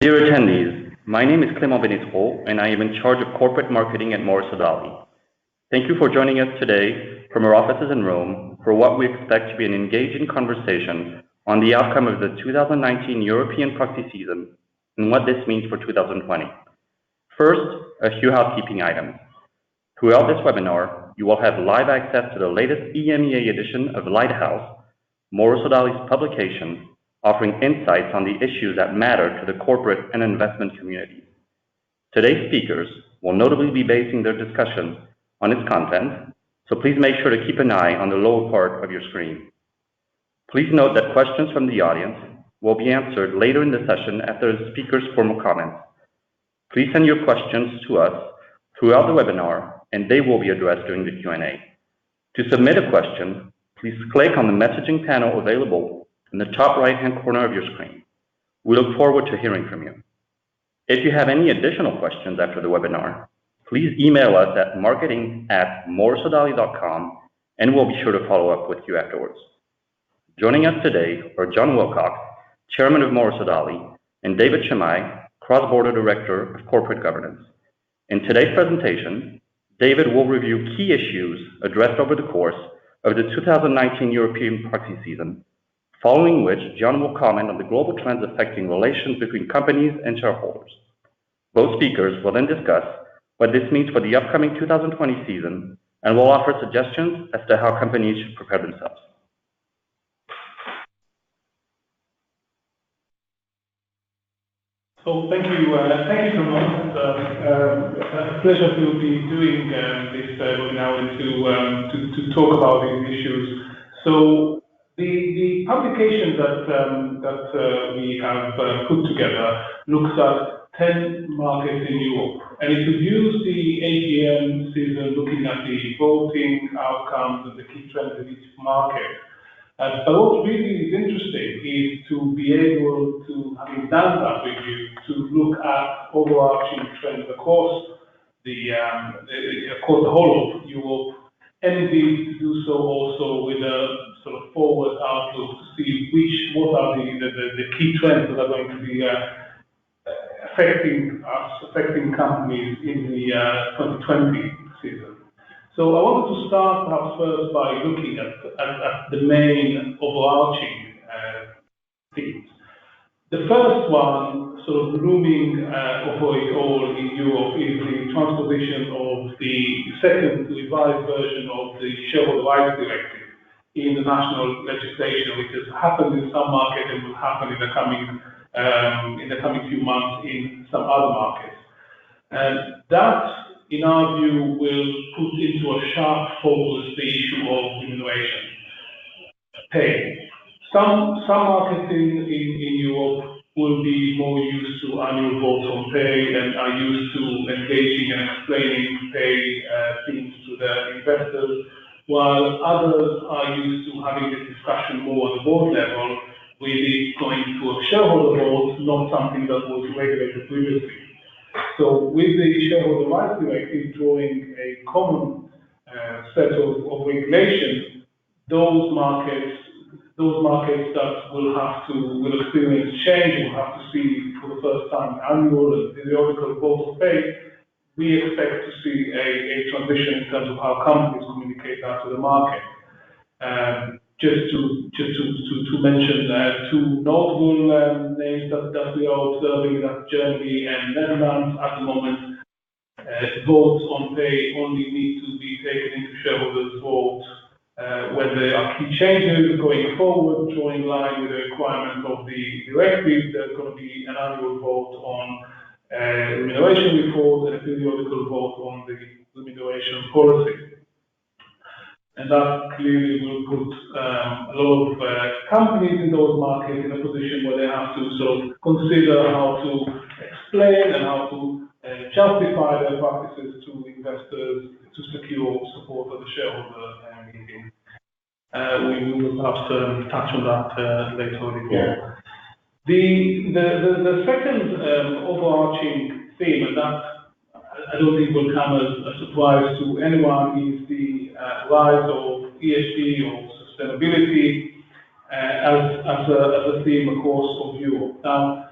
Dear attendees, my name is Clément Benitro, and I am in charge of corporate marketing at Morris O'Donnell. Thank you for joining us today from our offices in Rome for what we expect to be an engaging conversation on the outcome of the 2019 European Proxy season and what this means for 2020. First, a few housekeeping items. Throughout this webinar, you will have live access to the latest EMEA edition of Lighthouse, Morris O'Donnell's publication, offering insights on the issues that matter to the corporate and investment communities. Today's speakers will notably be basing their discussion on its content, so please make sure to keep an eye on the lower part of your screen. Please note that questions from the audience will be answered later in the session after the speakers' formal comments. Please send your questions to us throughout the webinar, and they will be addressed during the Q&A. To submit a question, please click on the messaging panel available in the top right-hand corner of your screen. We look forward to hearing from you. If you have any additional questions after the webinar, please email us at marketing@morrisodali.com and we'll be sure to follow up with you afterwards. Joining us today are John Wilcox, Chairman of Morris O'Donnell, and David Shemai, Cross-Border Director of Corporate Governance. In today's presentation, David will review key issues addressed over the course of the 2019 European Proxy season, following which John will comment on the global trends affecting relations between companies and shareholders. Both speakers will then discuss what this means for the upcoming 2020 season and will offer suggestions as to how companies should prepare themselves. So thank you, Clément. It's a pleasure to be doing this webinar and to talk about these issues. So the publication that we have put together looks at 10 markets in Europe, and it could use the AGM season looking at the voting outcomes and the key trends in each market. But what really is interesting is to be able to, having done that review, to look at overarching trends across the whole of Europe, and indeed to do so also with a sort of forward outlook to see what are the key trends that are going to be affecting companies in the 2020 season. So I wanted to start perhaps first by looking at the main overarching themes. The first one, sort of looming over it all in Europe, is the transposition of the second revised version of the Shareholder Rights Directive in the national legislation, which has happened in some markets and will happen in the coming few months in some other markets. And that, in our view, will put into a sharp focus the issue of remuneration pay. Some markets in Europe will be more used to annual votes on pay and are used to engaging and explaining pay themes to their investors, while others are used to having this discussion more at the board level, with it going to a shareholder vote, not something that was regulated previously. So with the Shareholder Rights Directive drawing a common set of regulations, those markets that will experience change and will have to see for the first time annual and periodical vote of pay, we expect to see a transition in terms of how companies communicate that to the market. Just to mention two notable names that we are observing, that Germany and Netherlands at the moment, votes on pay only need to be taken into shareholders' votes when there are key changes going forward, drawing line with the requirement of the directive. There's going to be an annual vote on remuneration report and a periodical vote on the remuneration policy. And that clearly will put a lot of companies in those markets in a position where they have to sort of consider how to explain and how to justify their practices to investors to secure support of the shareholder meeting. We will perhaps touch on that later on. Yeah. The second overarching theme, and that I don't think will come as a surprise to anyone, is the rise of ESG or sustainability as a theme, of course, of Europe. Now,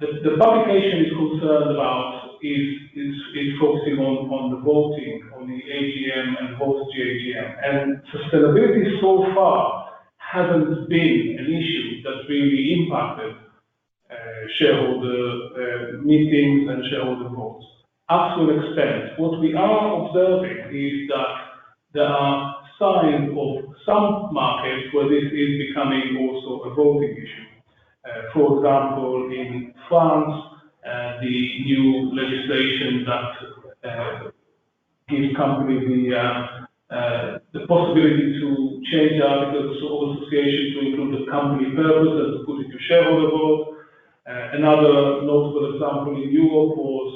The publication is concerned about is focusing on the voting, on the AGM and vote to AGM. And sustainability so far hasn't been an issue that really impacted shareholder meetings and shareholder votes. Up to an extent, what we are observing is that there are signs of some markets where this is becoming also a voting issue. For example, in France, the new legislation that gives companies the possibility to change the articles of association to include the company purpose and to put it to shareholder vote. Another notable example in Europe was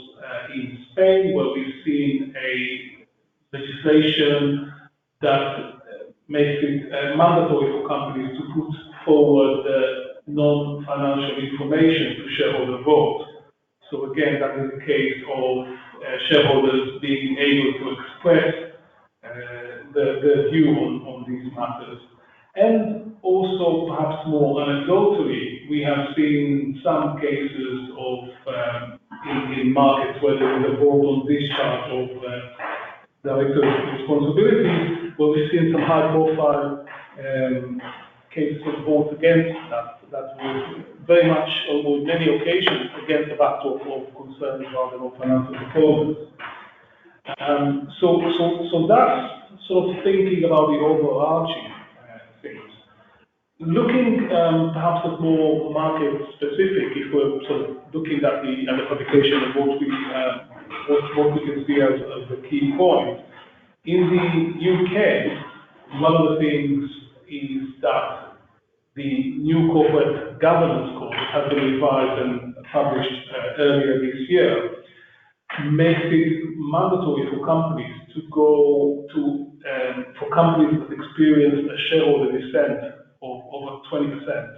in Spain, where we've seen a legislation that makes it mandatory for companies to put forward non-financial information to shareholder vote. So again, that is a case of shareholders being able to express their view on these matters. And also, perhaps more anecdotally, we have seen some cases of in markets where there is a vote on discharge of directors' responsibilities, where we've seen some high-profile cases of vote against that was very much, or on many occasions, against the backdrop of concerns rather than financial performance. So that's sort of thinking about the overarching things. Looking perhaps at more market specific, if we're sort of looking at the publication of what we can see as the key point. In the UK, one of the things is that the new corporate governance code has been revised and published earlier this year, makes it mandatory for companies to go to, for companies that experience a shareholder dissent of over 20%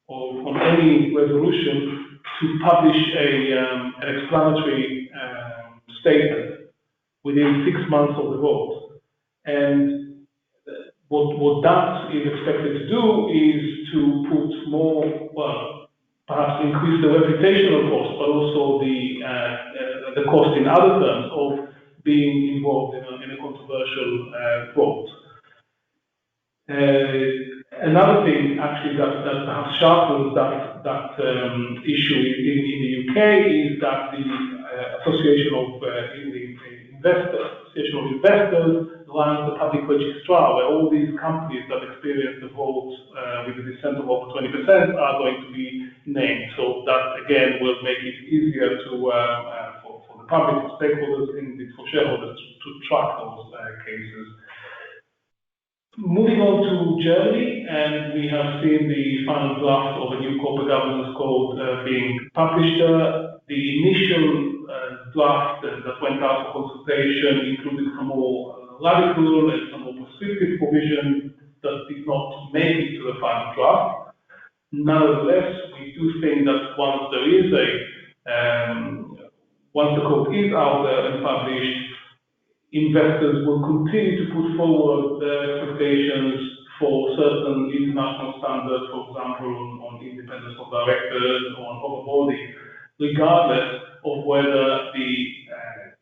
on any resolution, to publish an explanatory statement within 6 months of the vote. And what that is expected to do is to put more, well, perhaps increase the reputational cost, but also the cost in other terms of being involved in a controversial vote. Another thing, actually, that perhaps sharpens that issue in the UK is that the Association of Investors runs the public registrar, where all these companies that experience the vote with a dissent of over 20% are going to be named. So that again will make it easier to for the public, for stakeholders, and for shareholders to track those cases. Moving on to Germany, and we have seen the final draft of a new corporate governance code being published. The initial draft that went out for consultation included some more radical and some more prescriptive provision that did not make it to the final draft. Nonetheless, we do think that once there is once the code is out there and published, investors will continue to put forward their expectations for certain international standards, for example, on independence of directors or on overboarding, regardless of whether the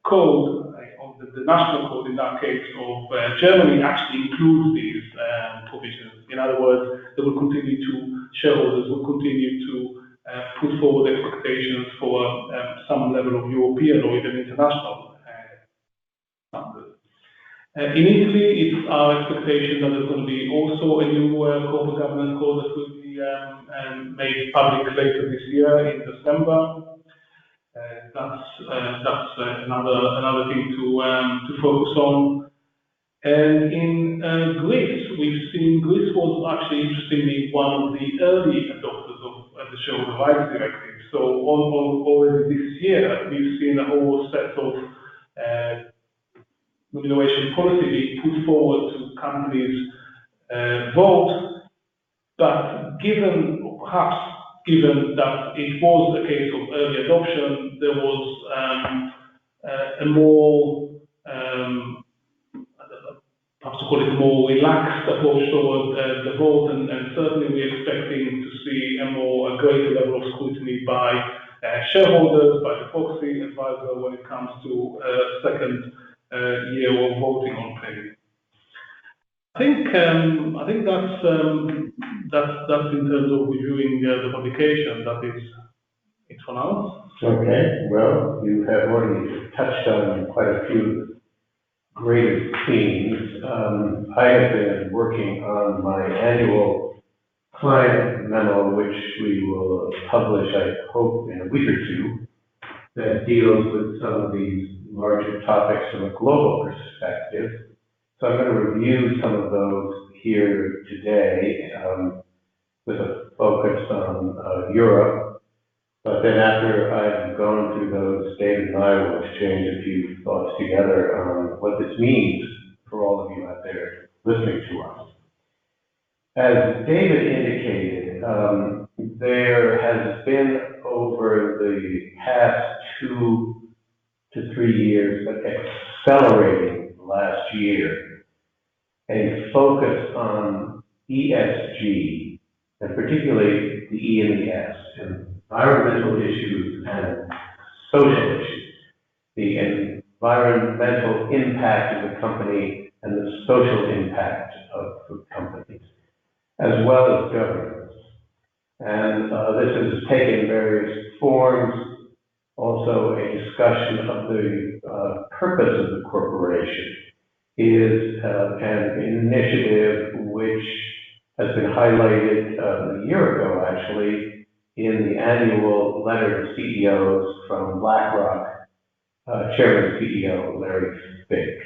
code, or the national code in that case of Germany, actually includes these provisions. In other words, shareholders will continue to put forward expectations for some level of European or even international standards. In Italy, it's our expectation that there's going to be also a new corporate governance code that will be made public later this year in December. That's another thing to focus on. And in Greece, we've seen Greece was actually interestingly one of the early adopters of the Shareholder Rights Directive. So already this year, we've seen a whole set of remuneration policy being put forward to companies' vote, but perhaps given that it was a case of early adoption, there was a more, perhaps to call it a more relaxed approach toward the vote, and certainly we're expecting to see a greater level of scrutiny by shareholders, by the proxy advisor when it comes to second year of voting on pay. I think that's in terms of reviewing the publication. That is it for now. Okay. Well, you have already touched on quite a few great themes. I have been working on my annual client memo, which we will publish, I hope, in a week or two, that deals with some of these larger topics from a global perspective. So I'm going to review some of those here today with a focus on Europe. But then after I've gone through those, David and I will exchange a few thoughts together on what this means for all of you out there listening to us. As David indicated, there has been over the past 2 to 3 years, but accelerating last year, a focus on ESG, and particularly the E and the S, environmental issues and social issues, the environmental impact of the company and the social impact of the companies, as well as governance. And this has taken various forms, also a discussion of the purpose of the corporation is an initiative which has been highlighted a year ago, actually, in the annual letter to CEOs from BlackRock, Chairman and CEO Larry Fink.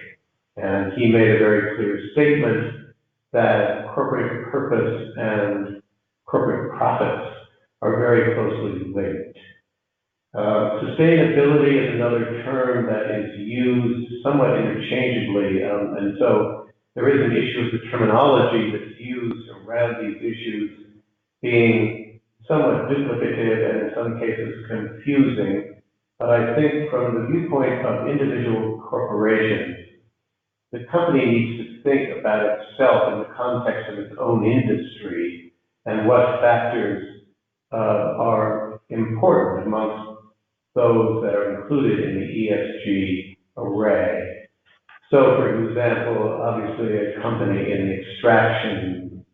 And he made a very clear statement that corporate purpose and corporate profits are very closely linked. Sustainability is another term that is used somewhat interchangeably, and so there is an issue of the terminology that's used around these issues being somewhat duplicative and in some cases confusing. But I think from the viewpoint of individual corporations, the company needs to think about itself in the context of its own industry and what factors are important amongst those that are included in the ESG array. So, for example, obviously a company in the extraction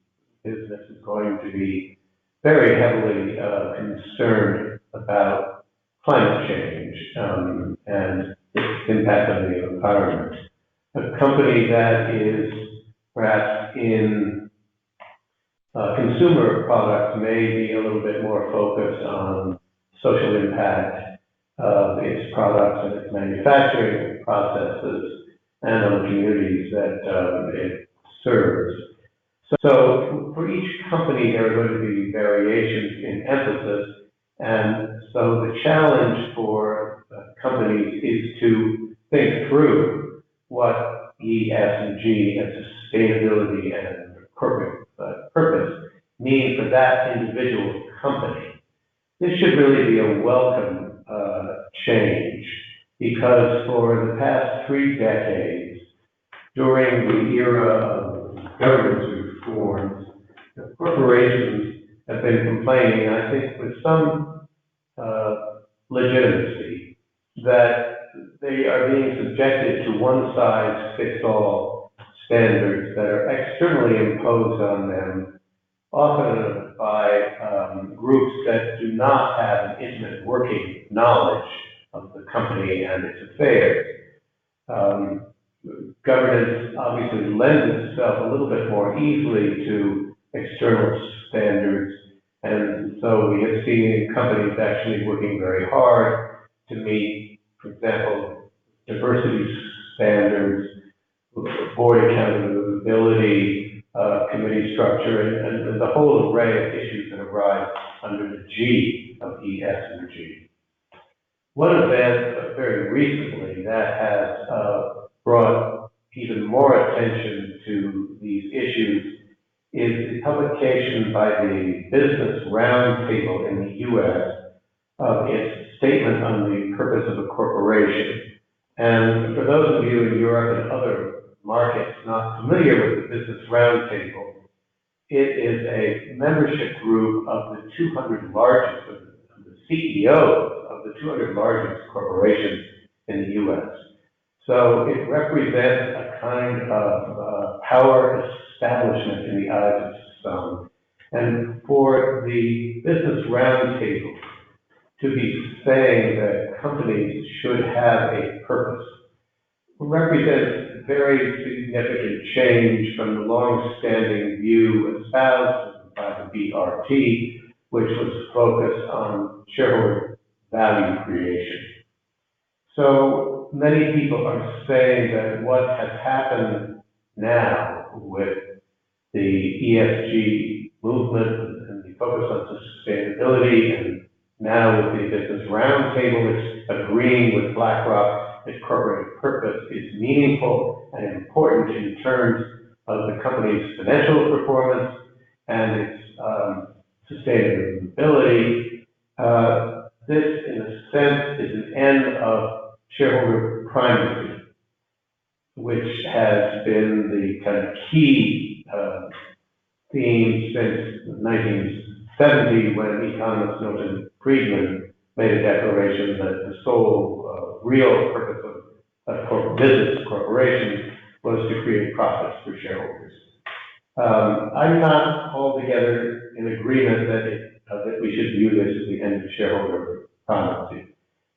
business is going to be very heavily concerned about climate change and its impact on the environment. A company that is perhaps in consumer products may be a little bit more focused on social impact of its products and its manufacturing processes and on the communities that it serves. So for each company, there are going to be variations in emphasis, and so the challenge for companies is to think through what ESG and sustainability and corporate purpose mean for that individual company. This should really be a welcome change, because for the past 3 decades, during the era of governance reforms, the corporations have been complaining, I think with some legitimacy, that they are being subjected to one-size-fits-all standards that are externally imposed on them, often by groups that do not have an intimate working knowledge of the company and its affairs. Governance obviously lends itself a little bit more easily to external standards, and so we have seen companies actually working very hard to meet, for example, diversity standards, board accountability, committee structure, and the whole array of issues that arise under the G of ESG. One event very recently that has brought even more attention to these issues is the publication by the Business Roundtable in the U.S. of its statement on the purpose of a corporation. And for those of you in Europe and other markets not familiar with the Business Roundtable, it is a membership group of the 200 largest of the CEOs of the 200 largest corporations in the U.S. So it represents a kind of power establishment in the eyes of some. And for the Business Roundtable to be saying that companies should have a purpose represents very significant change from the long-standing view espoused by the BRT, which was focused on shareholder value creation. So many people are saying that what has happened now with the ESG movement and the focus on sustainability, and now with the Business Roundtable, it's agreeing with BlackRock that corporate purpose is meaningful and important in terms of the company's financial performance and its sustainability. This, in a sense, is an end of shareholder primacy, which has been the kind of key theme since 1970, when economist Milton Friedman made a declaration that the sole real purpose of business corporations was to create profits for shareholders. I'm not altogether in agreement that we should view this as the end of shareholder primacy,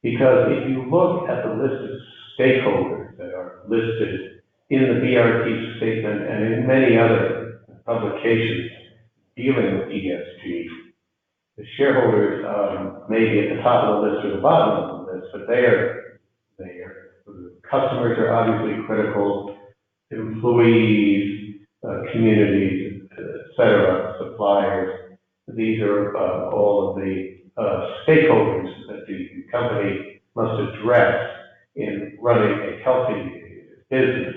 because if you look at the list of stakeholders that are listed in the BRT statement and in many other publications dealing with ESG, the shareholders may be at the top of the list or the bottom of the list, but they are there. Customers are obviously critical, employees, communities, etc., suppliers. These are all of the stakeholders that the company must address in running a healthy business.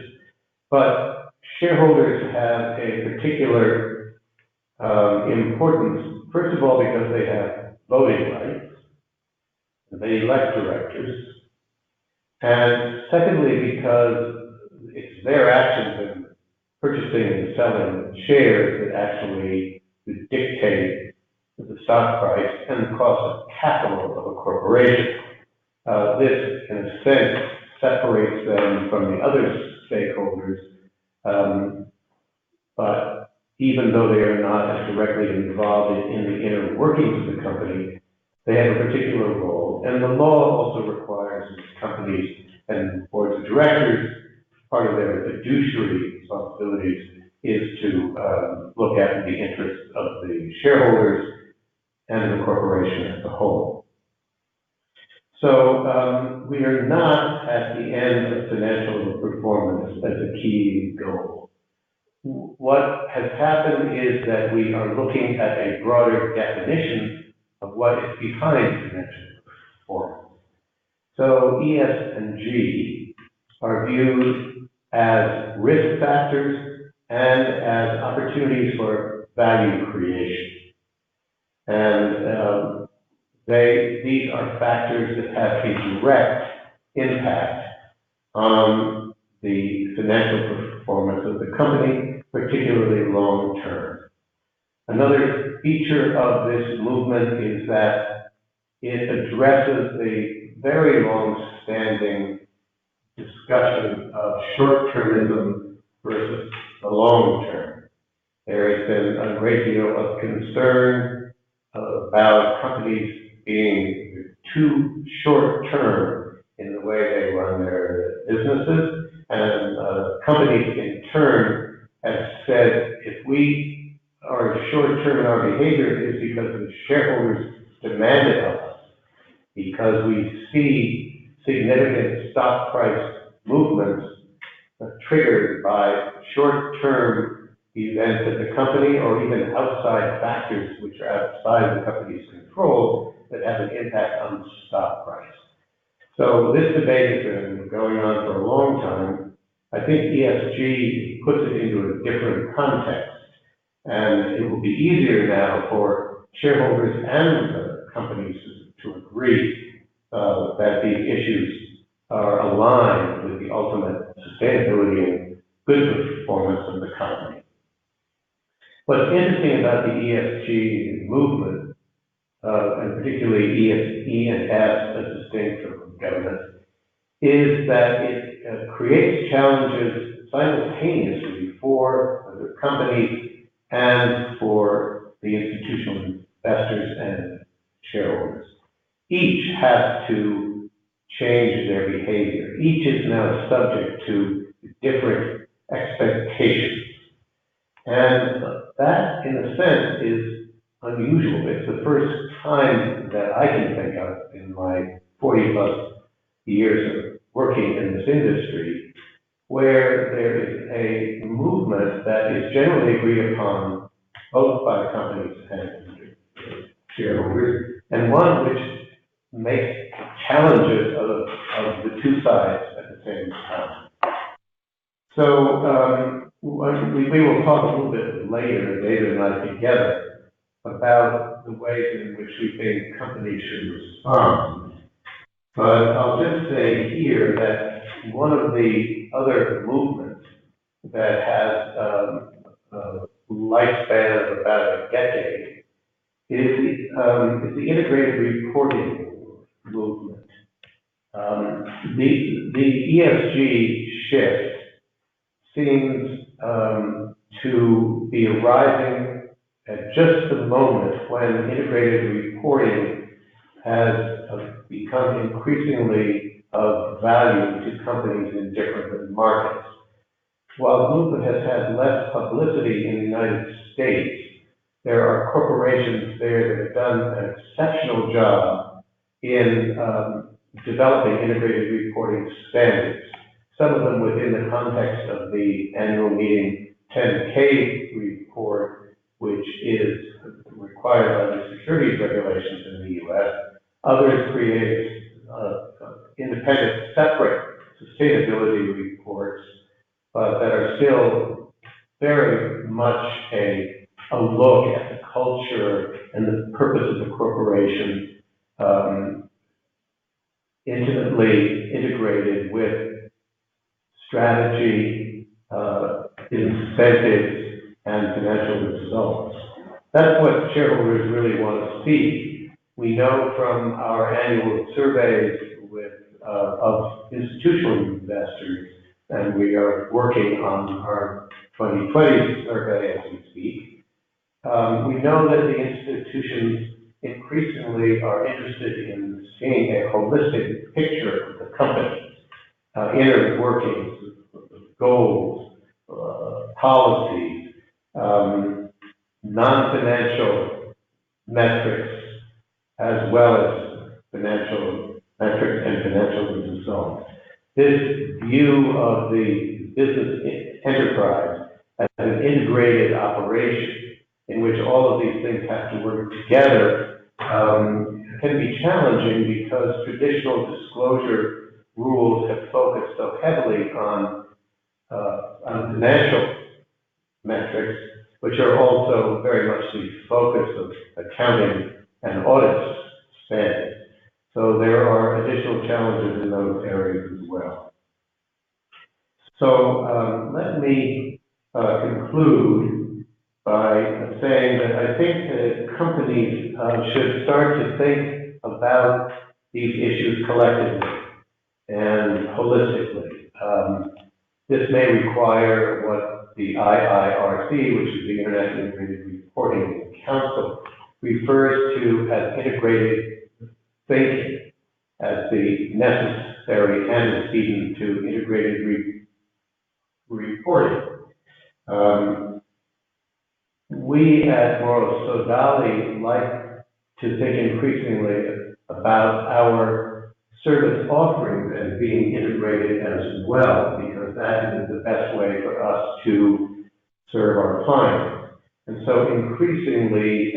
But shareholders have a particular importance, first of all, because they have voting rights, they elect directors, and secondly, because it's their actions in purchasing and selling shares that actually dictate the stock price and the cost of capital of a corporation. This, in a sense, separates them from the other stakeholders, but even though they are not as directly involved in the inner workings of the company, they have a particular role. And the law also requires companies and boards of directors, part of their fiduciary responsibilities is to look after the interests of the shareholders and the corporation as a whole. So we are not at the end of financial performance as a key goal. What has happened is that we are looking at a broader definition of what is behind financial performance. So ES and G are viewed as risk factors and as opportunities for value creation. And these are factors that have a direct impact on the financial performance of the company, particularly long term. Another feature of this movement is that it addresses the very long-standing discussion of short-termism versus the long term. There has been a great deal of concern about companies being too short-term in the way they run their businesses, and companies in turn have said, if we are short-term in our behavior, it is because the shareholders demand it of us, because we see significant stock price movements triggered by short-term events at the company or even outside factors which are outside the company's control that have an impact on the stock price. So this debate has been going on for a long time. I think ESG puts it into a different context, and it will be easier now for shareholders and companies to agree that these issues are aligned with the ultimate sustainability and good performance of the company. What's interesting about the ESG movement and particularly E and S as distinct from governance, is that it creates challenges simultaneously for the companies and for the institutional investors and shareholders. Each has to change their behavior. Each is now subject to different expectations. And that, in a sense, is unusual. It's the first time that I can think of in my 40 plus years of working in this industry where there is a movement that is generally agreed upon both by companies and shareholders, and one which makes challenges of the two sides at the same time. So we will talk a little bit later, David and I together, about the ways in which we think companies should respond. But I'll just say here that one of the other movements that has a lifespan of about a decade is the integrated reporting movement. The ESG shift seems to be arising at just the moment when integrated reporting has become increasingly of value to companies in different markets. While the movement has had less publicity in the United States, there are corporations there that have done an exceptional job in developing integrated reporting standards. Some of them within the context of the annual meeting 10K report, which is required by the securities regulations in the U.S. Others create independent, separate sustainability reports, but that are still very much a look at the culture and the purpose of the corporation, intimately integrated with strategy, incentives, and financial results. That's what shareholders really want to see. We know from our annual surveys of institutional investors, and we are working on our 2020 survey as we speak. We know that the institutions increasingly are interested in seeing a holistic picture of the company, inner workings, goals, policies, non-financial metrics, as well as financial metrics and financial results. This view of the business enterprise as an integrated operation in which all of these things have to work together can be challenging because traditional disclosure rules have focused so heavily on financial metrics, which are also very much the focus of accounting and audit standards. So there are additional challenges in those areas as well. So let me conclude by saying that I think that companies should start to think about these issues collectively and holistically. This may require what the IIRC, which is the International Integrated Reporting Council, refers to as integrated thinking as the necessary antecedent to integrated reporting. We at Morrow Sodali like to think increasingly about our service offerings as being integrated as well, because that is the best way for us to serve our clients. And so increasingly,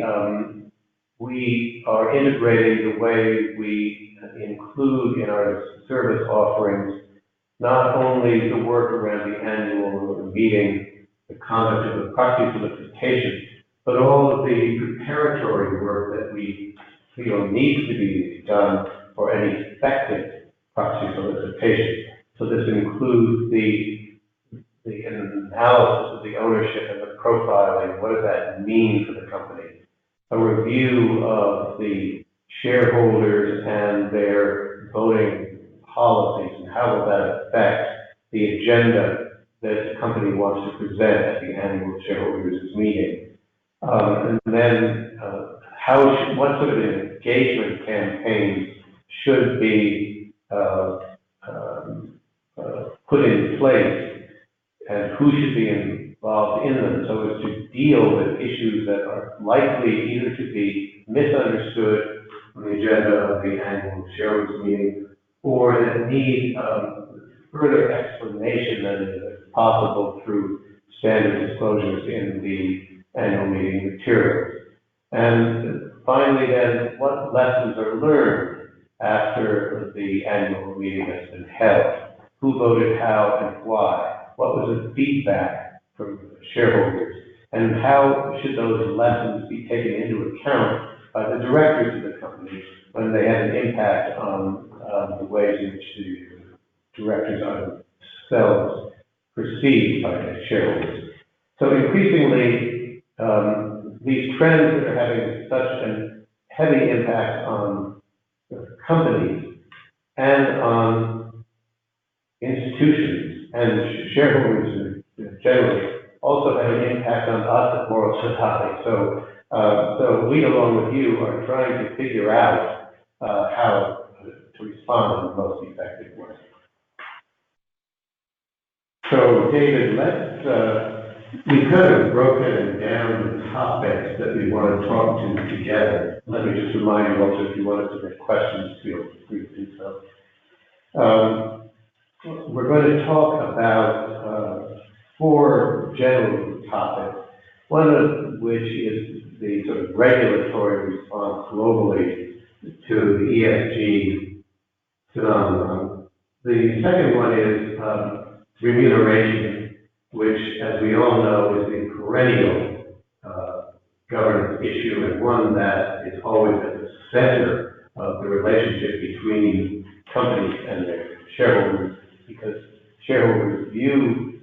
we are integrating the way we include in our service offerings not only the work around the annual meeting, the conduct of the proxy solicitation, but all of the preparatory work that we feel needs to be done for any effective proxy solicitation. So this includes the analysis of the ownership and the profiling. What does that mean for the company? a review of the shareholders and their voting policies and how will that affect the agenda that the company wants to present at the annual shareholders meeting. And then what sort of engagement campaigns should be put in place, and who should be involved in them, so as to deal with issues that are likely either to be misunderstood on the agenda of the annual shareholders meeting, or that need further explanation than is possible through standard disclosures in the annual meeting materials. And finally, then, what lessons are learned after the annual meeting has been held? Who voted how and why? What was the feedback from shareholders? And how should those lessons be taken into account by the directors of the company when they have an impact on the ways in which the directors are themselves perceived by the shareholders? So increasingly, these trends that are having such a heavy impact on companies and on institutions and shareholders generally also have an impact on us at Moral Society. So we, along with you, are trying to figure out how to respond in the most effective way. So, David, we've kind of broken down the topics that we want to talk to together. Let me just remind you also, if you want to submit questions, feel free to do so. We're going to talk about 4 general topics, one of which is the sort of regulatory response globally to the ESG phenomenon. The second one is remuneration, which, as we all know, is the perennial governance issue, and one that is always at the center of the relationship between companies and their shareholders, because shareholders view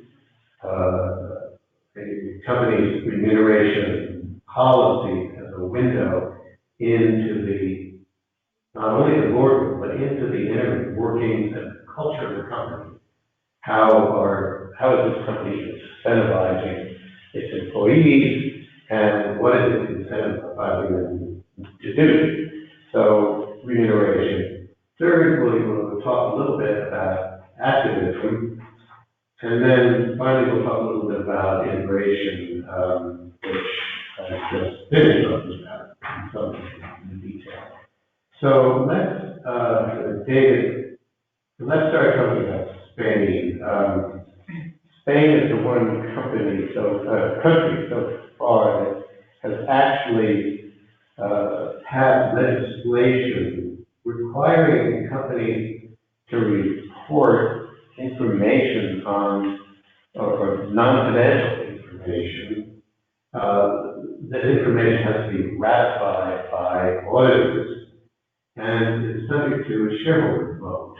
the company's remuneration policy as a window into not only the boardroom, but into the inner workings and culture of the company. How is this company incentivizing its employees, and what is it incentivizing them to do? So, remuneration. Third, we'll talk a little bit about activism, and then finally we'll talk a little bit about integration, which I just finished talking about in detail. So David, let's start talking about Spain. Spain is the one country so far that has actually passed legislation requiring companies to report information on, or non-financial information. This information has to be ratified by auditors and is subject to a shareholder vote.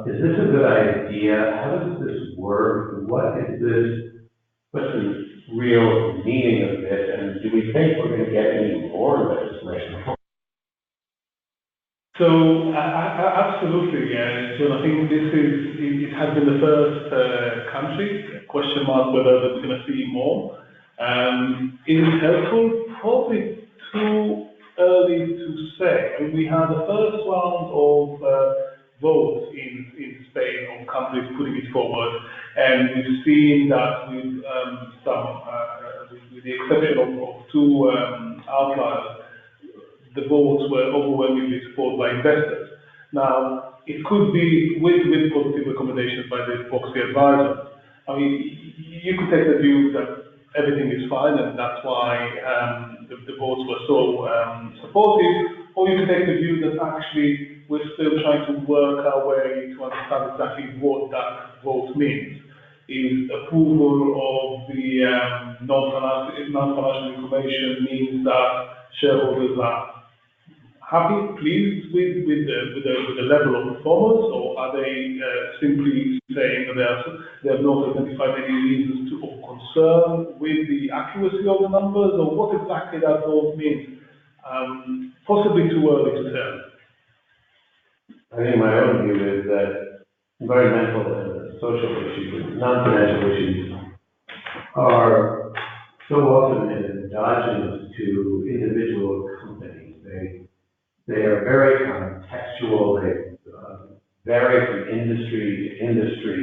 Is this a good idea? How does this work? What's the real meaning of this? And do we think we're going to get any more legislation? So, absolutely, John. I think it has been the first country, question mark whether there's going to see more. Is it helpful? Probably too early to say. I mean, we had the first round of votes in Spain on companies putting it forward, and we've seen that with the exception of 2 outliers, the votes were overwhelmingly supported by investors. Now, it could be with positive recommendations by the Proxy advisors. I mean, you could take the view that everything is fine, and that's why the votes were so supportive, or you could take the view that actually we're still trying to work our way to understand exactly what that vote means. Is approval of the non-financial information means that shareholders are happy, pleased with the level of performance, or are they simply saying that they have not identified any reasons of concern with the accuracy of the numbers, or what exactly that all means? Possibly too early to tell. I think my own view is that environmental and social issues, non-financial issues, are so often endogenous to individual companies. They are very contextual, they vary from industry to industry.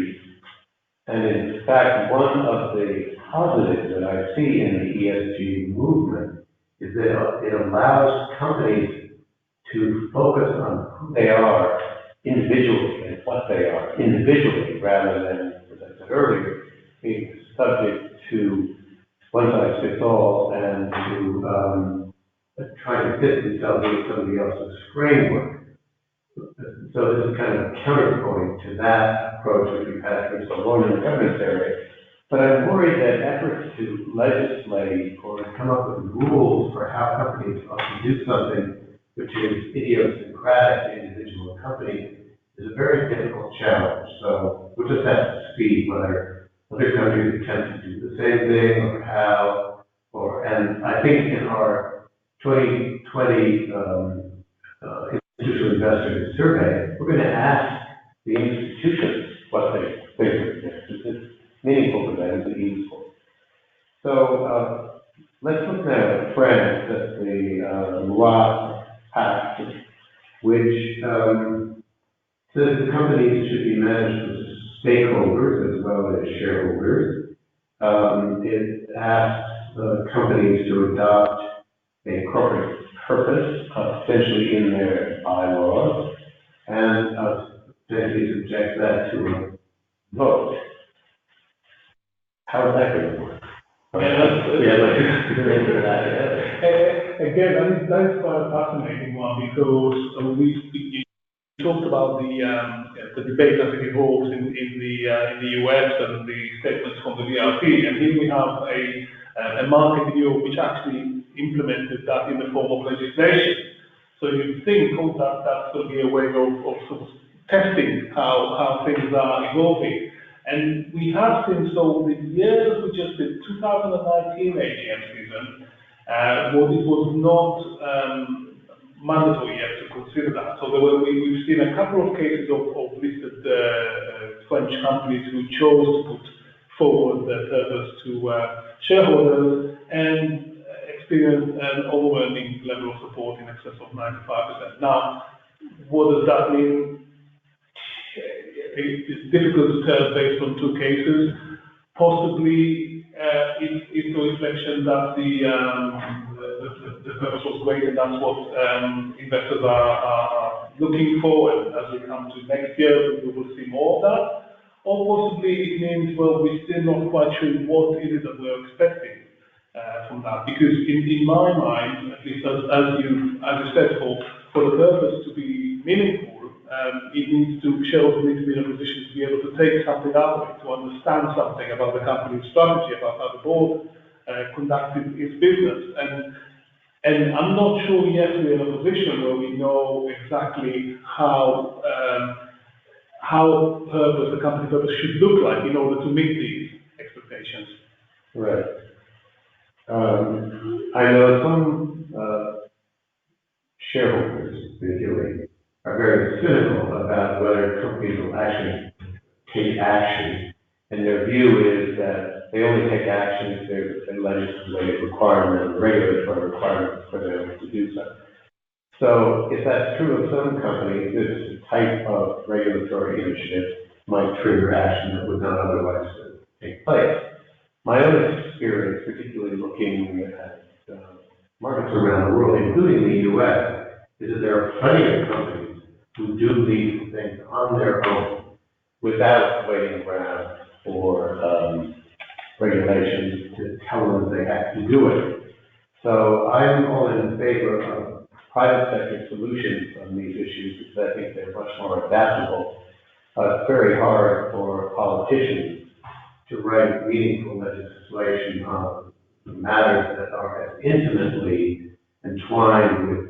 And in fact, one of the positives that I see in the ESG movement is that it allows companies to focus on who they are individually and what they are individually, rather than, as I said earlier, being subject to one size fits all and to try to fit themselves into somebody else's framework. So this is kind of a counterpoint to that approach that we've had for so long in the governance area. But I'm worried that efforts to legislate or come up with rules for how companies ought to do something which is idiosyncratic to individual companies is a very difficult challenge. So we'll just have to see whether other countries attempt to do the same thing or how, and I think in our 2020 institutional investor survey, we're going to ask the institutions what they think of this. It's meaningful for them, it's useful. So let's look now at France, at the Loi Pact, which says the companies should be managed as stakeholders as well as shareholders. It asks companies to adopt a corporate purpose, essentially in their bylaws, and potentially subject that to a vote. How's that going to work? Again, that's quite a fascinating one, because we talked about the debate as it evolves in the US and the statements from the VRP, and here we have a market in Europe which actually implemented that in the form of legislation. So you think, that's going to be a way of sort of testing how things are evolving. And we have seen, so the years we just did, 2019 AGM season, it was not mandatory yet to consider that. So we've seen a couple of cases of listed French companies who chose to put forward their purpose to shareholders and experience an overwhelming level of support in excess of 95%. Now, what does that mean? It's difficult to tell based on two cases. Possibly, it's a reflection that the purpose was great, and that's what investors are looking for. And as we come to next year, we will see more of that. Or possibly it means, well, we're still not quite sure what it is that we're expecting from that. Because in my mind, at least as you said, for the purpose to be meaningful, it needs to shareholders need to be in a position to be able to take something out of it, to understand something about the company's strategy, about how the board conducted its business. And I'm not sure yet we're in a position where we know exactly how the company purpose should look like in order to meet these expectations. Right. I know some shareholders, particularly, are very cynical about whether companies will actually take action. And their view is that they only take action if there's a legislative requirement, regulatory requirement for them to do so. So if that's true of some companies, this type of regulatory initiative might trigger action that would not otherwise take place. My own experience, particularly looking at markets around the world, including the US, is that there are plenty of companies who do these things on their own without waiting around for regulations to tell them they have to do it. So I'm all in favor of private sector solutions on these issues because I think they're much more adaptable. It's very hard for politicians to write meaningful legislation on matters that are as intimately entwined with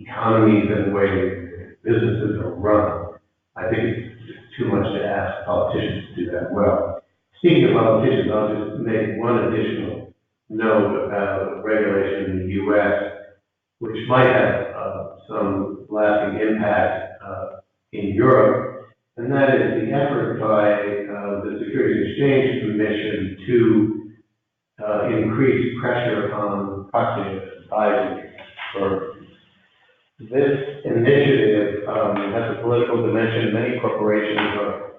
economies and the way businesses are run. I think it's too much to ask politicians to do that well. Speaking of politicians, I'll just make one additional note about regulation in the U.S., which might have some lasting impact in Europe, and that is the effort by the Securities Exchange Commission to increase pressure on proxy advising firms. This initiative has a political dimension. Many corporations are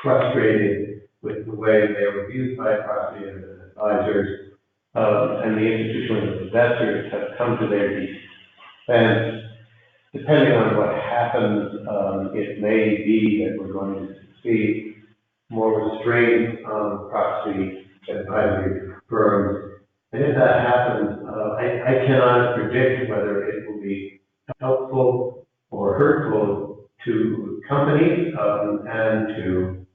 frustrated with the way they are viewed by proxy advisors, and the institutional investors have come to their defense. Depending on what happens, it may be that we're going to see more restraints on proxy advisory firms. And if that happens, I cannot predict whether it will be helpful or hurtful to companies and to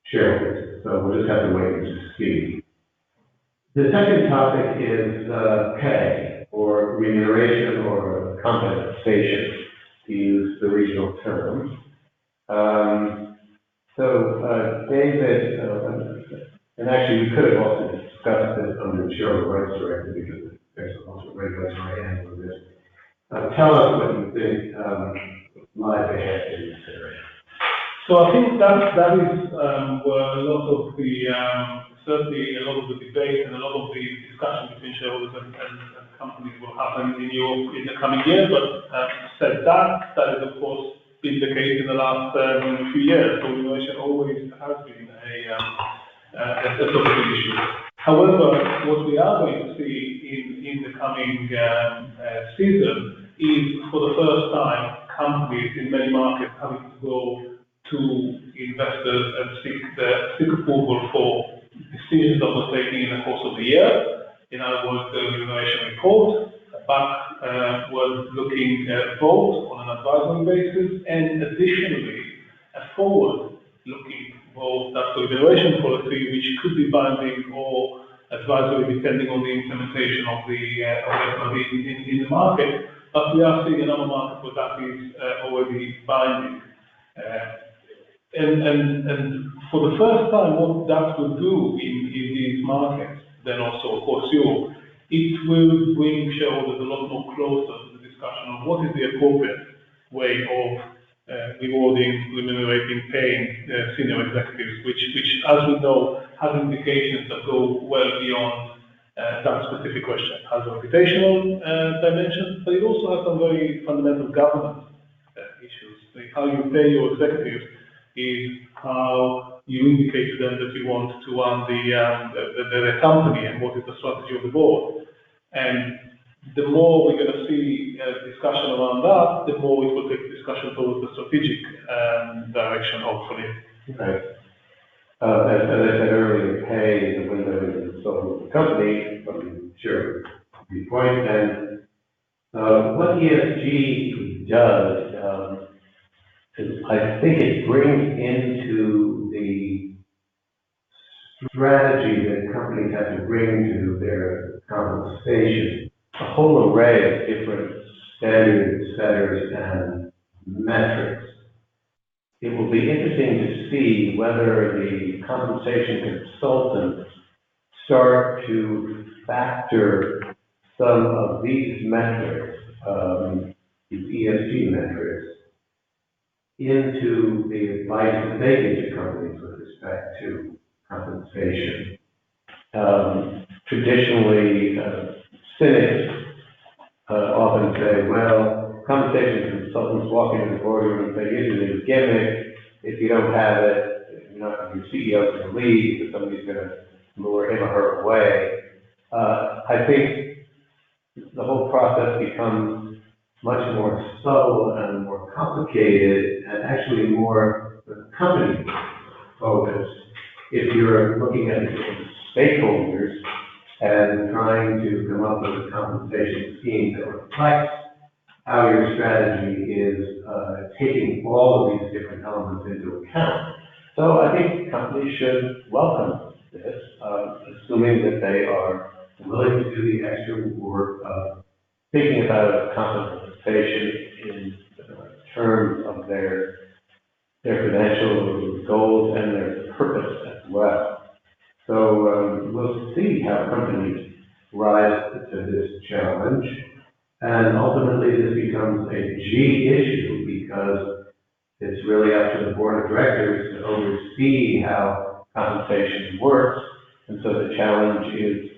shareholders. So we'll just have to wait and see. The second topic is pay, or remuneration, or compensation, to use the regional term. David, and actually we could have also discussed this under the Shareholder Rights Directive because there's also regulatory angle to this. Tell us what you think lies ahead in this area. So I think that is where a lot of the certainly a lot of the debate and a lot of the discussion between shareholders and companies will happen in Europe in the coming year. But said that is of course been the case in the last few years. So remuneration always has been a topic issue. However, what we are going to see in the coming season is, for the first time, companies in many markets having to go to investors and seek approval for decisions that were taken in the course of the year. In other words, the remuneration report, a backward-looking vote on an advisory basis, and additionally, a forward-looking vote as to remuneration policy, which could be binding or advisory depending on the implementation of the in the market. But we are seeing another market where that is already binding. And for the first time, what that will do in these markets, then also, of course, Europe, it will bring shareholders a lot more closer to the discussion of what is the appropriate way of rewarding, remunerating, paying senior executives, which, as we know, has implications that go well beyond that specific question. It has a reputational dimension, but it also has some very fundamental governance issues. Like how you pay your executives is how you indicate to them that you want to run the company and what is the strategy of the board. And the more we're going to see discussion around that, the more it will take discussion towards the strategic direction, hopefully. Right. As I said earlier, pay is a window into the soul of the company, from sure viewpoint. And what ESG does is, I think it brings into the strategy that companies have to bring to their compensation a whole array of different standard setters and metrics. It will be interesting to see whether the compensation consultants start to factor some of these metrics, these ESG metrics, into the advice that they give to companies with respect to compensation. Traditionally, cynics often say, well, compensation consultants walk into the boardroom and say, here's a new gimmick. If you don't have it, your CEO is going to leave because somebody's going to lure him or her away. I think the whole process becomes much more subtle and more complicated and actually more company focused if you're looking at stakeholders and trying to come up with a compensation scheme that reflects how your strategy is taking all of these different elements into account. So I think companies should welcome this, assuming that they are willing to do the extra work of thinking about compensation in terms of their financial goals and their purpose as well. So we'll see how companies rise to this challenge. And ultimately, this becomes a G issue because it's really up to the board of directors to oversee how compensation works. And so the challenge is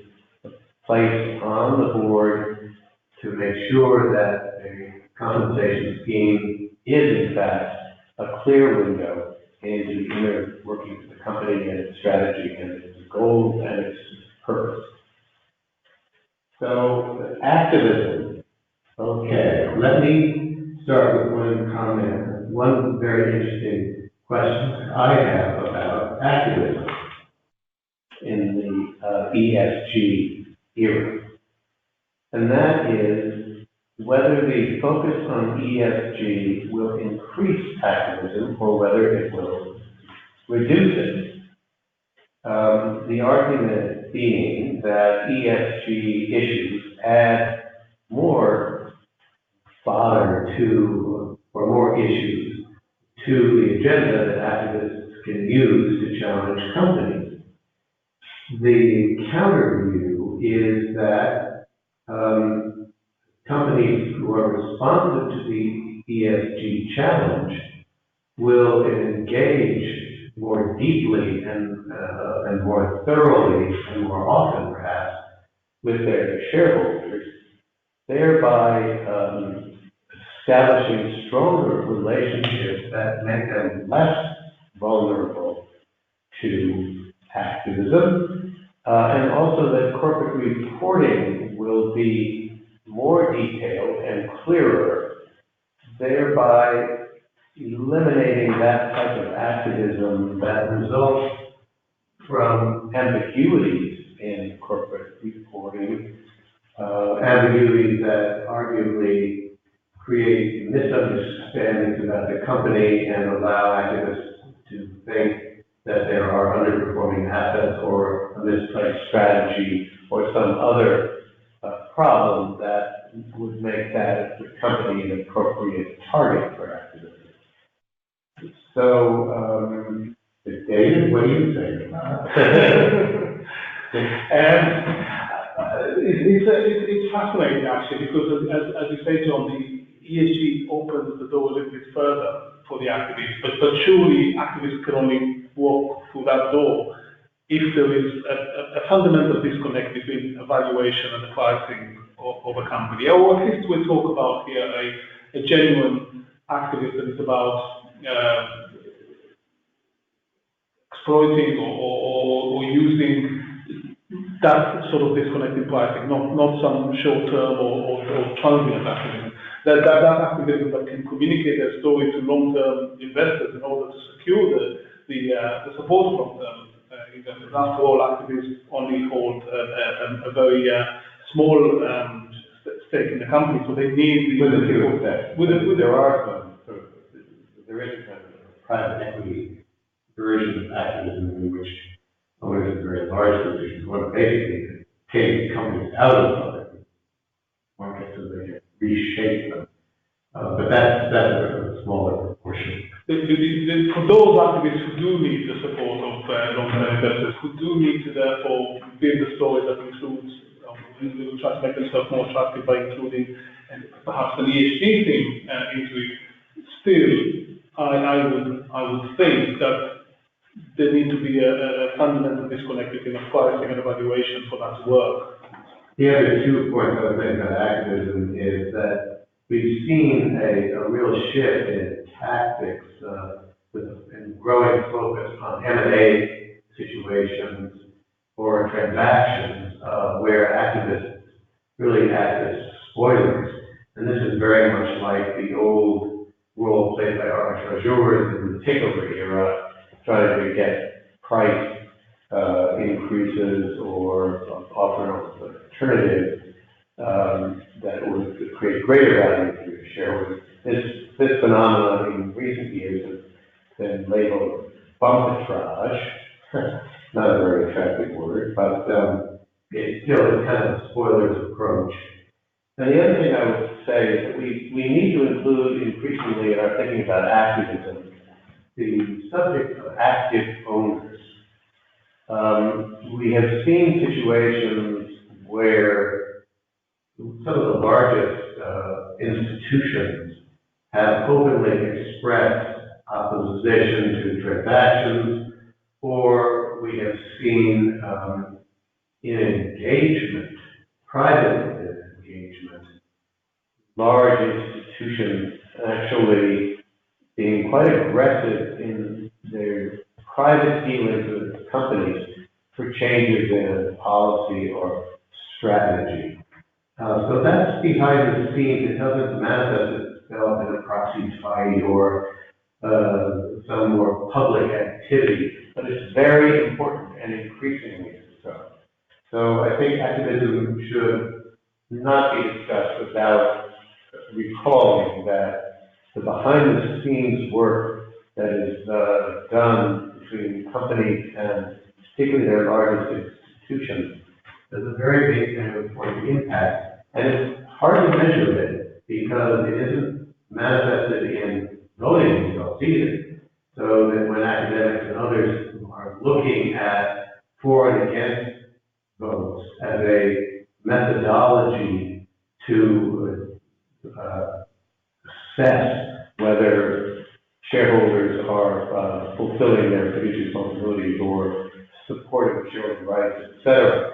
placed on the board to make sure that a compensation scheme is, in fact, a clear window into the inner workings of the company and its strategy and its goals and its purpose. So, activism. Okay, let me start with one comment. One very interesting question I have about activism in the ESG era. And that is whether the focus on ESG will increase activism or whether it will reduce it. The argument being that ESG issues add more fodder to, or more issues to the agenda that activists can use to challenge companies. The counter view is that companies who are responsive to the ESG challenge will engage more deeply and more thoroughly and more often, perhaps, with their shareholders, thereby establishing stronger relationships that make them less vulnerable to activism, and also that corporate reporting will be more detailed and clearer, thereby eliminating that type of activism that results from ambiguities in corporate reporting, ambiguities that arguably create misunderstandings about the company and allow activists to think that there are underperforming assets or a misplaced strategy or some other problem that would make that company an appropriate target for activism. So, David, what do you think? It's fascinating actually, because as you say, John, the ESG opens the door a little bit further for the activists, but surely activists can only walk through that door if there is a fundamental disconnect between evaluation and the pricing of a company. Or at least we talk about here a genuine activist that is about exploiting or using that sort of disconnected pricing, not some short-term or transient activism. That activism that can communicate their story to long-term investors in order to secure the support of long-term investors. After all, activists only hold a very small stake in the company, so they need with a few exceptions. There is a kind of private equity version of activism in which owners of very large positions want to basically take companies out of the public market so they can reshape them. But that's a smaller proportion. For those activists who do need the support of long-term investors, who do need to therefore build a story that includes, we will try to make themselves more attractive by including perhaps an ESG theme into it. Still, I would think that there needs to be a fundamental disconnect between pricing and evaluation for that to work. The other 2 points I would make about activism is that we've seen a real shift in tactics with a growing focus on M&A situations or transactions where activists really act as spoilers. And this is very much like the old role played by arbitrageurs in the takeover era, trying to get price increases or offer an alternative that would create greater value for your shareholders. This phenomenon in recent years has been labeled arbitrage. Not a very attractive word, but it still is kind of a spoiler's approach. And the other thing I would say is that we need to include increasingly in our thinking about activism the subject of active owners. We have seen situations where some of the largest institutions have openly expressed opposition to transactions, or we have seen in engagement, private engagement, large institutions actually being quite aggressive in their private dealings with companies for changes in policy or strategy. So that's behind the scenes. It doesn't manifest itself in a proxy fight or some more public activity, but it's very important and increasingly so. So I think activism should not be discussed without recalling that the behind-the-scenes work that is done between companies and particularly their largest institutions has a very big and important impact. And it's hard to measure it because it isn't manifested in voting results either. So that when academics and others are looking at for and against votes as a methodology to assess whether shareholders are fulfilling their fiduciary responsibilities or supporting shareholder rights, etc.,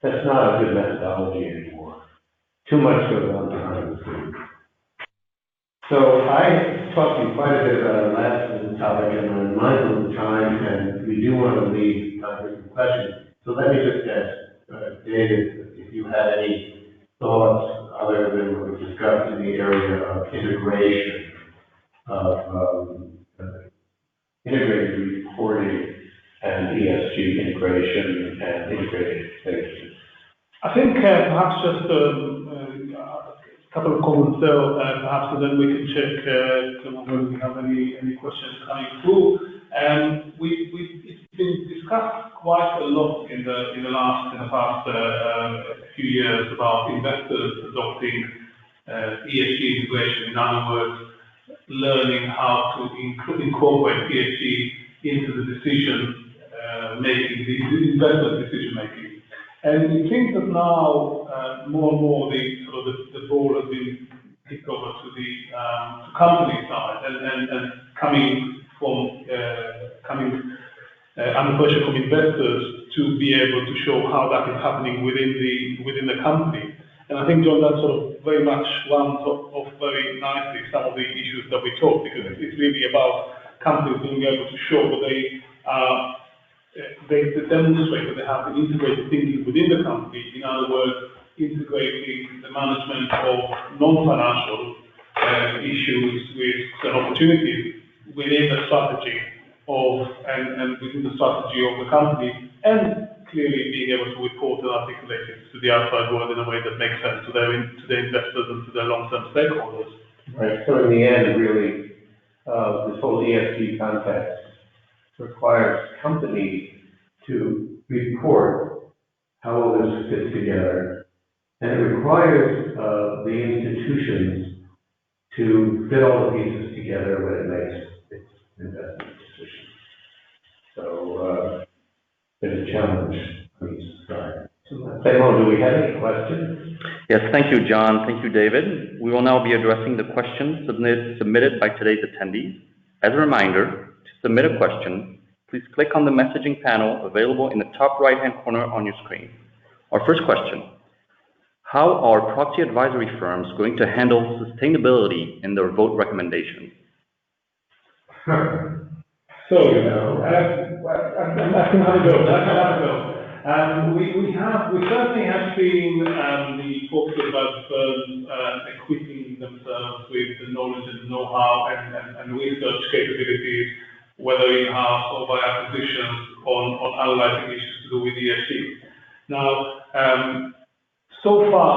that's not a good methodology anymore. Too much goes on behind the scenes. So I talked to you quite a bit about last topic, and I'm mindful of the time, and we do want to leave time for some questions. So let me just ask David if you had any thoughts other than what we discussed in the area of integration of integrated reporting and ESG integration and integrated safety. I think perhaps just a couple of comments there, perhaps, and then we can check whether we have any questions coming through. It's been discussed quite a lot in the past few years about investors adopting ESG integration. In other words, learning how to incorporate ESG into the decision making, the investment decision making. And we think that now more and more the ball has been kicked over to the company side, and coming under pressure from investors to be able to show how that is happening within the company. And I think, John, that sort of very much runs off very nicely some of the issues that we talked, because it's really about companies being able to show that they demonstrate that they have the integrated thinking within the company. In other words, integrating the management of non-financial issues, risks, and opportunities within the strategy and within the strategy of the company, and clearly being able to report and articulate it to the outside world in a way that makes sense to their investors and to their long-term stakeholders. Right. So in the end, really, this whole ESG context requires companies to report how all this fits together, and it requires the institutions to fit all the pieces together when it makes its investment decisions. So there's a challenge on each side. Clément, do we have any questions? Yes, thank you, John. Thank you, David. We will now be addressing the questions submitted by today's attendees. As a reminder, to submit a question, please click on the messaging panel available in the top right-hand corner on your screen. Our first question: how are proxy advisory firms going to handle sustainability in their vote recommendations? So, I can have a go. We certainly have seen the proxy advisory firms equipping themselves with the knowledge and know-how and research capabilities, whether in-house or by acquisitions, on analyzing issues to do with ESG. Now, so far,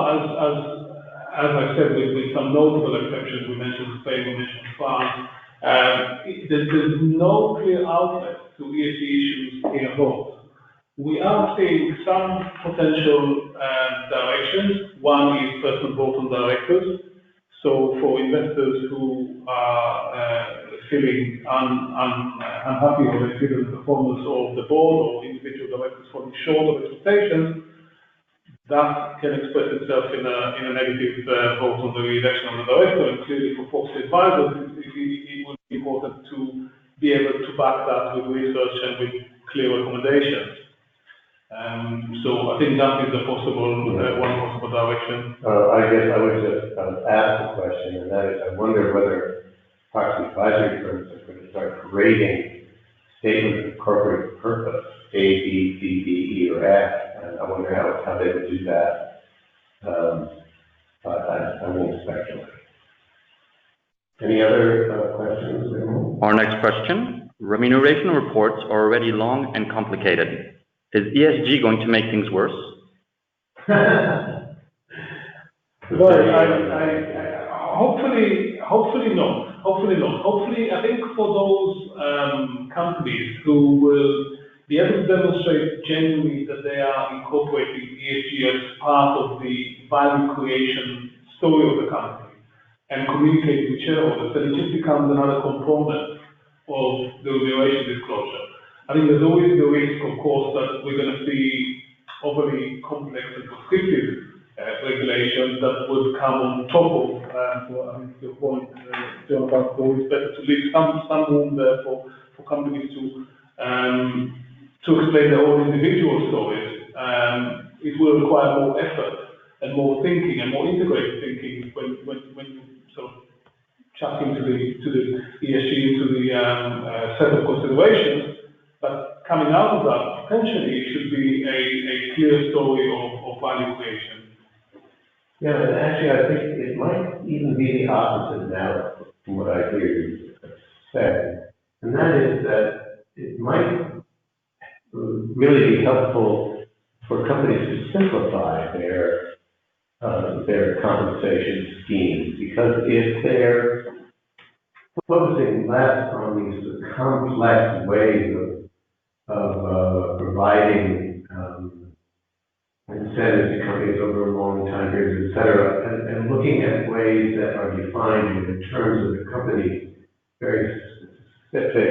as I said, with some notable exceptions, we mentioned Spain, we mentioned France, there's no clear outlet to ESG issues in a vote. We are seeing some potential directions. One is personal vote on directors. So for investors who are feeling unhappy or they feel the performance of the board or individual directors falling short of expectations, that can express itself in a negative vote on the re-election of the director. And clearly for Proxy advisors, it would be important to be able to back that with research and with clear recommendations. So I think that is a possible one possible direction. I guess I would just ask a question, and that is, I wonder whether proxy advisory firms are going to start grading statements of corporate purpose, A, B, C, D, E, or F, and I wonder how they would do that. But I won't speculate. Any other questions? Our next question: remuneration reports are already long and complicated. Is ESG going to make things worse? Well, hopefully not. Hopefully, I think for those companies who will be able to demonstrate genuinely that they are incorporating ESG as part of the value creation story of the company and communicating with shareholders, then it just becomes another component of the remuneration disclosure. I think there's always the risk, of course, that we're going to see overly complex and prescriptive regulations that would come on top of, so I think your point, John, about always better to leave some room there for companies to explain their own individual stories. It will require more effort and more thinking and more integrated thinking when you sort of chat into the ESG, into the set of considerations. But coming out of that, potentially, it should be a clear story of value creation. Yeah, and actually, I think it might even be the opposite now, from what I hear you say. And that is that it might really be helpful for companies to simplify their compensation schemes, because if they're focusing less on these complex ways of providing incentives to companies over a long time periods, et cetera, and looking at ways that are defined in terms of the company's very specific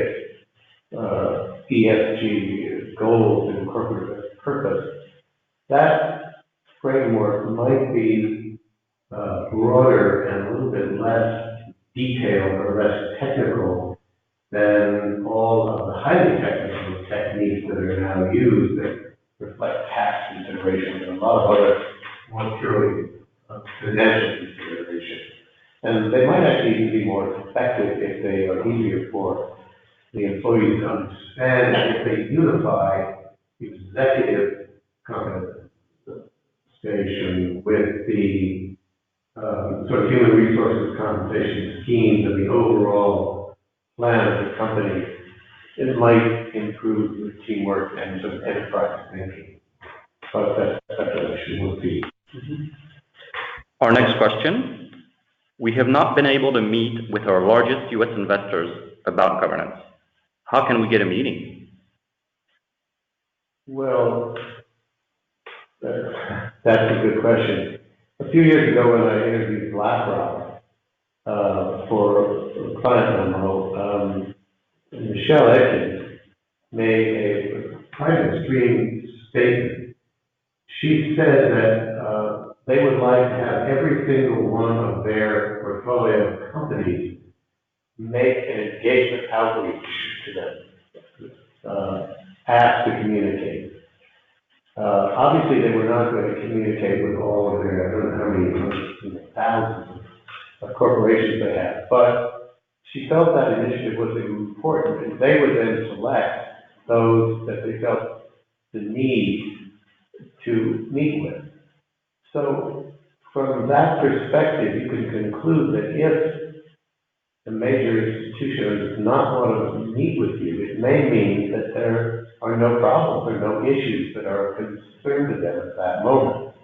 ESG goals and corporate purpose, that framework might be broader and a little bit less detailed or less technical than all of the highly technical techniques that are now used that reflect tax considerations and a lot of other more purely financial considerations. And they might actually even be more effective if they are easier for the employees to understand, and if they unify executive compensation with the sort of human resources compensation schemes and the overall plan of the company. It might improve the teamwork and sort of enterprise thinking. But that's speculation, we'll see. Our next question: we have not been able to meet with our largest U.S. investors about governance. How can we get a meeting? Well, that's a good question. A few years ago, when I interviewed BlackRock for a client memo, Michelle Atkins made a private stream statement. She said that they would like to have every single one of their portfolio companies make an engagement outreach to them, ask to communicate. Obviously, they were not going to communicate with all of their, I don't know how many thousands of corporations they have, but she felt that initiative was important, and they would then select those that they felt the need to meet with. So, from that perspective, you can conclude that if a major institution does not want to meet with you, it may mean that there are no problems or no issues that are a concern to them at that moment.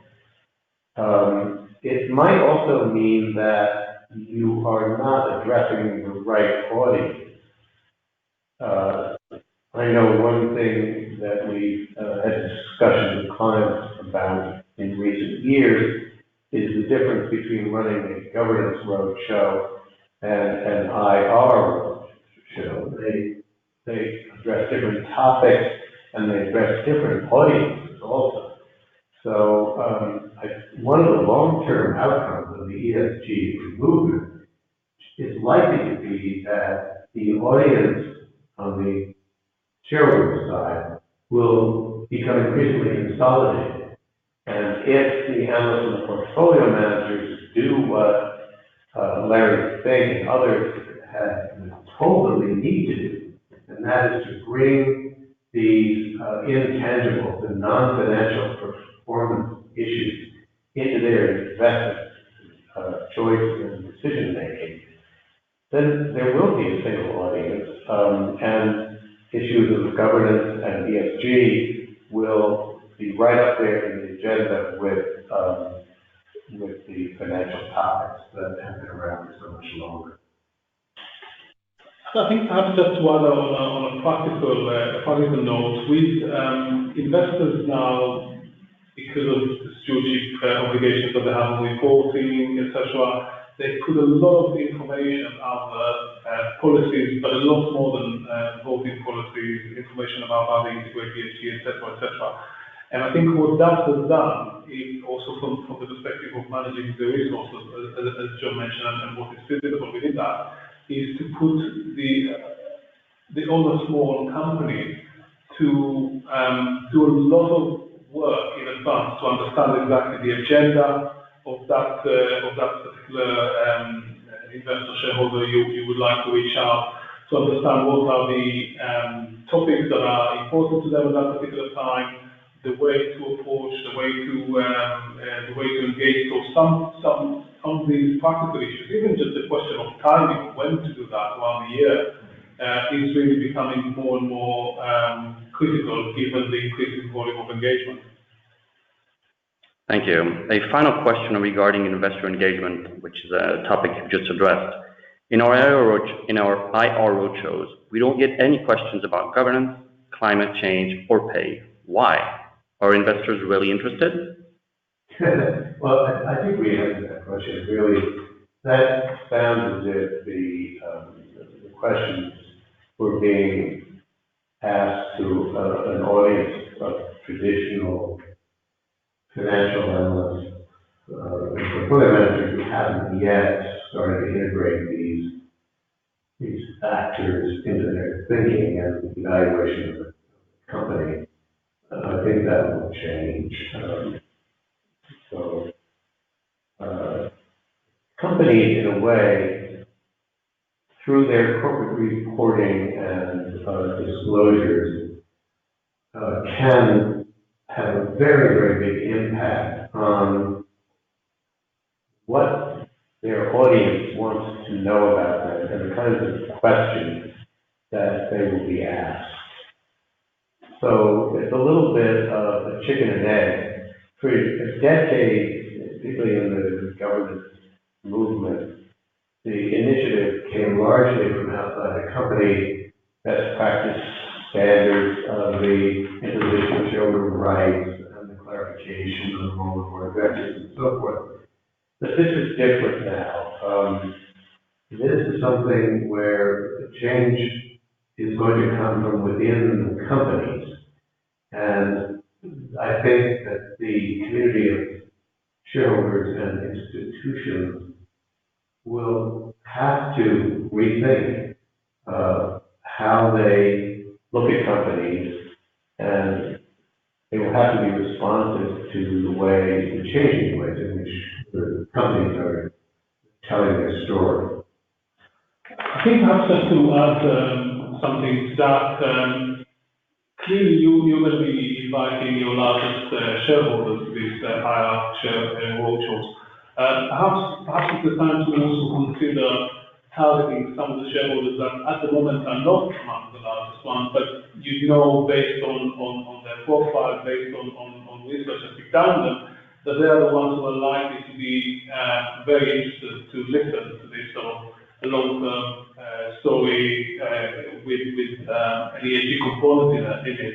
It might also mean that you are not addressing the right audience. I know one thing that we had discussions with clients about in recent years is the difference between running a governance roadshow and an IR roadshow. They address different topics and they address different audiences also. So one of the long-term outcomes of the ESG movement is likely to be that the audience on the shareholder side will become increasingly consolidated. And if the analysts and the portfolio managers do what Larry Fink and others have been told that they need to do, and that is to bring these intangible, the non-financial performance issues into their investment choice and decision making, then there will be a single audience, and issues of governance and ESG will be right up there in the agenda with the financial topics that have been around for so much longer. I think perhaps just to add on a practical note, with investors now, because of the stewardship obligations that they have on reporting, etc., they put a lot of information out there, policies, but a lot more than voting policies, information about how they integrate ESG, etc., etc. And I think what that has done is also from the perspective of managing the resources, as John mentioned, and what is feasible within that, is to put the other small companies to do a lot of work in advance to understand exactly the agenda of that particular investor shareholder you would like to reach out, to understand what are the topics that are important to them at that particular time, the way to approach, the way to engage. So some of these practical issues, even just the question of timing, when to do that around the year, is really becoming more and more critical given the increasing volume of engagement. Thank you. A final question regarding investor engagement, which is a topic you've just addressed. In our IR roadshows, we don't get any questions about governance, climate change, or pay. Why? Are investors really interested? Well, I think we answered that question. Really, that sounds as if the questions were being asked to an audience of traditional financial analysts and portfolio managers who haven't yet started to integrate these factors into their thinking and evaluation of the company. I think that will change. Companies, in a way, through their corporate reporting and disclosures, can have a very, very big impact on what their audience wants to know about them and the kinds of questions that they will be asked. So it's a little bit of a chicken and egg. For a decade, particularly in the governance movement, the initiative came largely from outside the company, best practice standards of the imposition of shareholder rights and the clarification of the role of board of directors and so forth. But this is different now. This is something where the change is going to come from within the companies. And I think that the community of shareholders and institutions will have to rethink how they look at companies, and they will have to be responsive to the changing ways in which the companies are telling their story. I think perhaps just to add something to that, clearly you're going to be inviting your largest shareholders to these IR share roadshows. Perhaps it's the time to also consider targeting some of the shareholders that at the moment are not among the largest ones, but you know, based on their profile, based on research that you've done them, that they are the ones who are likely to be very interested to listen to this sort of long-term story with an ESG component in it.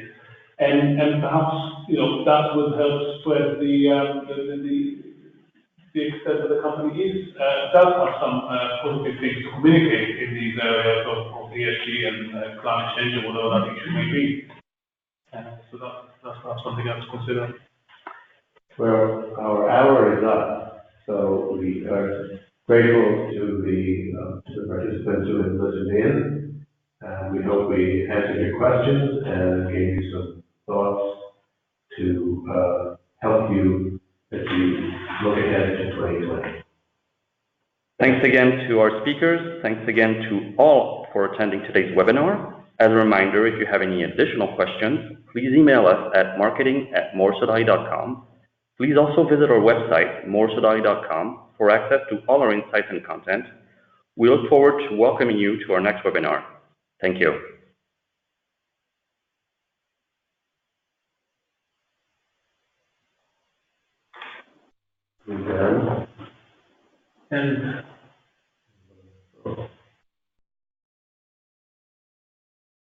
And perhaps, that will help spread the extent that the company does have some positive things to communicate in these areas of ESG and climate change or whatever that issue may be. So that's perhaps something else to consider. Well, our hour is up, so we are grateful to the participants who have listened in. We hope we answered your questions and gave you some thoughts to help you as you look ahead to 2020. Thanks again to our speakers. Thanks again to all for attending today's webinar. As a reminder, if you have any additional questions, please email us at marketing@morsodai.com. Please also visit our website, morsodai.com, for access to all our insights and content. We look forward to welcoming you to our next webinar. Thank you. We're done. And